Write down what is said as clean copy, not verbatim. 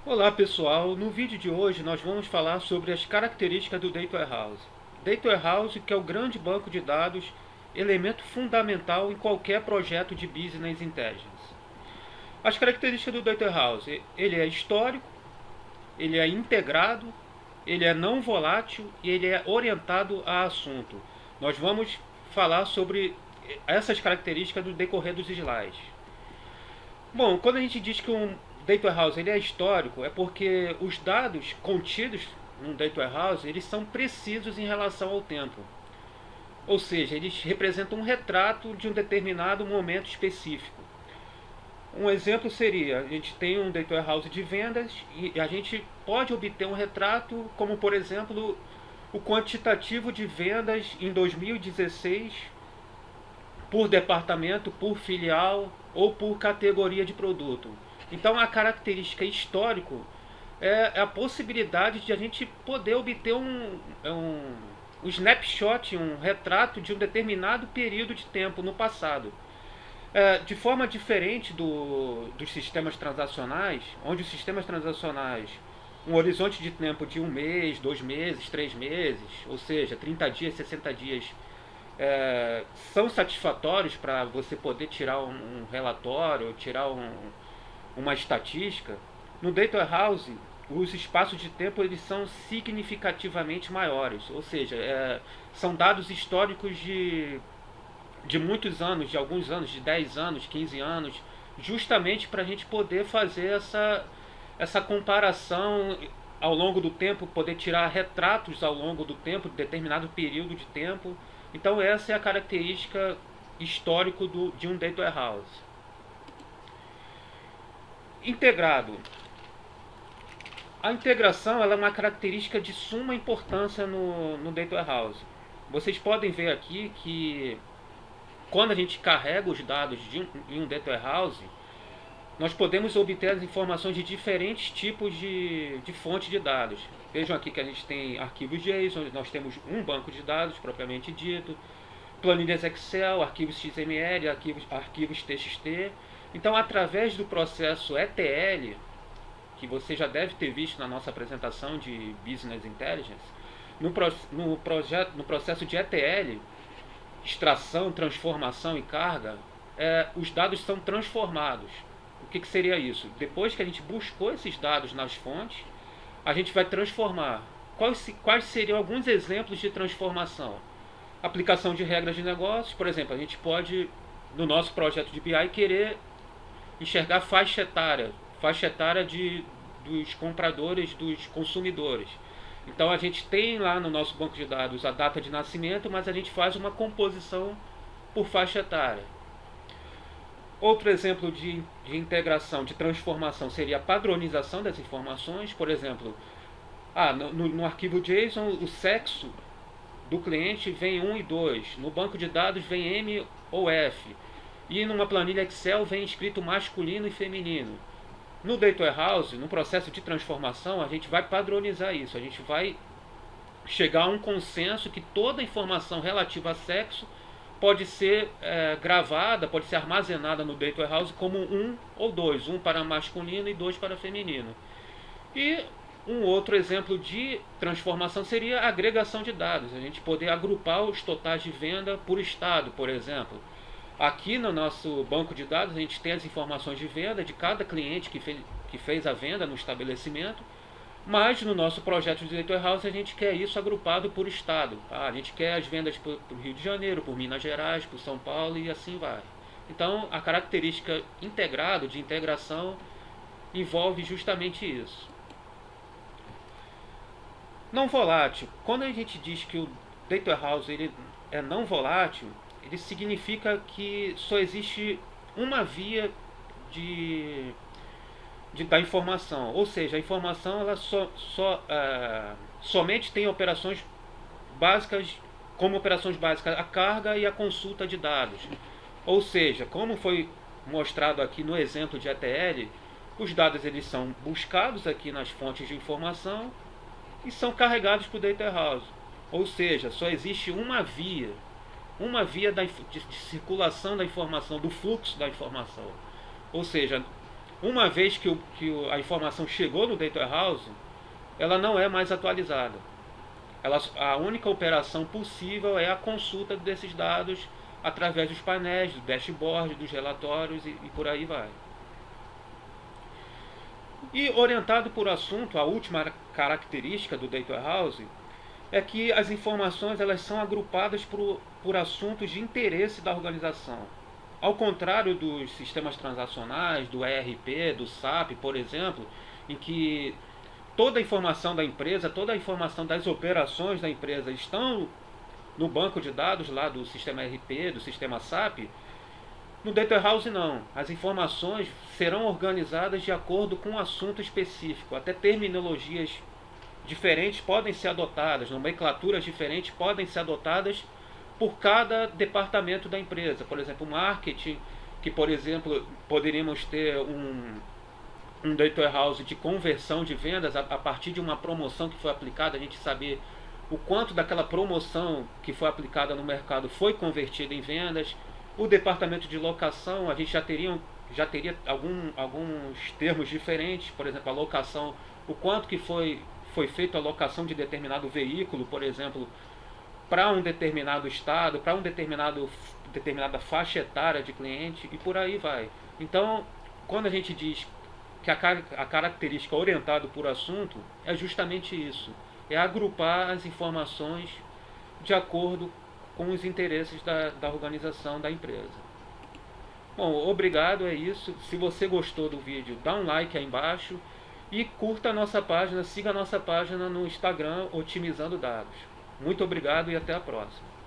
Olá pessoal, no vídeo de hoje nós vamos falar sobre as características do Data Warehouse. Data Warehouse, que é o grande banco de dados, elemento fundamental em qualquer projeto de Business Intelligence. As características do Data Warehouse: ele é histórico, ele é integrado, ele é não volátil e ele é orientado a assunto. Nós vamos falar sobre essas características no decorrer dos slides. Bom, quando a gente diz que um data warehouse ele é histórico, é porque os dados contidos num data warehouse eles são precisos em relação ao tempo. Ou seja, eles representam um retrato de um determinado momento específico. Um exemplo seria, a gente tem um data warehouse de vendas e a gente pode obter um retrato como, por exemplo, o quantitativo de vendas em 2016 por departamento, por filial ou por categoria de produto. Então a característica histórico é a possibilidade de a gente poder obter um snapshot, um retrato de um determinado período de tempo no passado. De forma diferente dos sistemas transacionais, onde os sistemas transacionais, um horizonte de tempo de um mês, 2 meses, 3 meses, ou seja, 30 dias, 60 dias, são satisfatórios para você poder tirar um relatório, tirar uma estatística. No Data Warehouse, os espaços de tempo eles são significativamente maiores, ou seja, são dados históricos de muitos anos, de alguns anos, de 10 anos, 15 anos, justamente para a gente poder fazer essa comparação ao longo do tempo, poder tirar retratos ao longo do tempo, de determinado período de tempo. Então essa é a característica histórico de um data warehouse. Integrado. A integração ela é uma característica de suma importância no data warehouse. Vocês podem ver aqui que quando a gente carrega os dados em um data warehouse, nós podemos obter as informações de diferentes tipos de fonte de dados. Vejam aqui que a gente tem arquivos JSON, nós temos um banco de dados propriamente dito, planilhas Excel, arquivos XML, arquivos TXT. Então, através do processo ETL, que você já deve ter visto na nossa apresentação de Business Intelligence, no processo de ETL, extração, transformação e carga, os dados são transformados. O que seria isso? Depois que a gente buscou esses dados nas fontes, a gente vai transformar. Quais seriam alguns exemplos de transformação? Aplicação de regras de negócios, por exemplo, a gente pode, no nosso projeto de BI, querer enxergar faixa etária dos compradores, dos consumidores. Então a gente tem lá no nosso banco de dados a data de nascimento, mas a gente faz uma composição por faixa etária. Outro exemplo de integração, de transformação, seria a padronização das informações. Por exemplo, no arquivo JSON, o sexo do cliente vem 1 e 2. No banco de dados vem M ou F. E numa planilha Excel vem escrito masculino e feminino. No Data Warehouse, no processo de transformação, a gente vai padronizar isso. A gente vai chegar a um consenso que toda informação relativa a sexo pode ser gravada, pode ser armazenada no Data Warehouse como 1 ou 2, 1 para masculino e 2 para feminino. E um outro exemplo de transformação seria a agregação de dados, a gente poder agrupar os totais de venda por estado, por exemplo. Aqui no nosso banco de dados a gente tem as informações de venda de cada cliente que fez a venda no estabelecimento, mas no nosso projeto de Data Warehouse a gente quer isso agrupado por estado. A gente quer as vendas para o Rio de Janeiro, por Minas Gerais, por São Paulo e assim vai. Então a característica integrado, de integração, envolve justamente isso. Não volátil. Quando a gente diz que o Data Warehouse ele é não volátil, ele significa que só existe uma via de da informação, ou seja, a informação ela somente tem operações básicas, como operações básicas a carga e a consulta de dados. Ou seja, como foi mostrado aqui no exemplo de ETL, os dados eles são buscados aqui nas fontes de informação e são carregados para o Data Warehouse. Ou seja, só existe uma via de circulação da informação, do fluxo da informação. Ou seja, Uma vez a informação chegou no Data Warehouse, ela não é mais atualizada. A única operação possível é a consulta desses dados através dos painéis, do dashboard, dos relatórios e por aí vai. E orientado por assunto, a última característica do Data Warehouse é que as informações elas são agrupadas por assuntos de interesse da organização. Ao contrário dos sistemas transacionais, do ERP, do SAP, por exemplo, em que toda a informação da empresa, toda a informação das operações da empresa estão no banco de dados lá do sistema ERP, do sistema SAP, no Data Warehouse não. As informações serão organizadas de acordo com um assunto específico. Até terminologias diferentes podem ser adotadas, nomenclaturas diferentes podem ser adotadas por cada departamento da empresa. Por exemplo, marketing, que por exemplo poderíamos ter um Data Warehouse de conversão de vendas a partir de uma promoção que foi aplicada, a gente saber o quanto daquela promoção que foi aplicada no mercado foi convertida em vendas. O departamento de locação, a gente já teria alguns termos diferentes, por exemplo, a locação, o quanto que foi feita a locação de determinado veículo, por exemplo, para um determinado estado, para determinada faixa etária de cliente e por aí vai. Então, quando a gente diz que a característica orientada por assunto é justamente isso, é agrupar as informações de acordo com os interesses da organização da empresa. Bom, obrigado, é isso. Se você gostou do vídeo, dá um like aí embaixo e curta a nossa página, siga a nossa página no Instagram, Otimizando Dados. Muito obrigado e até a próxima.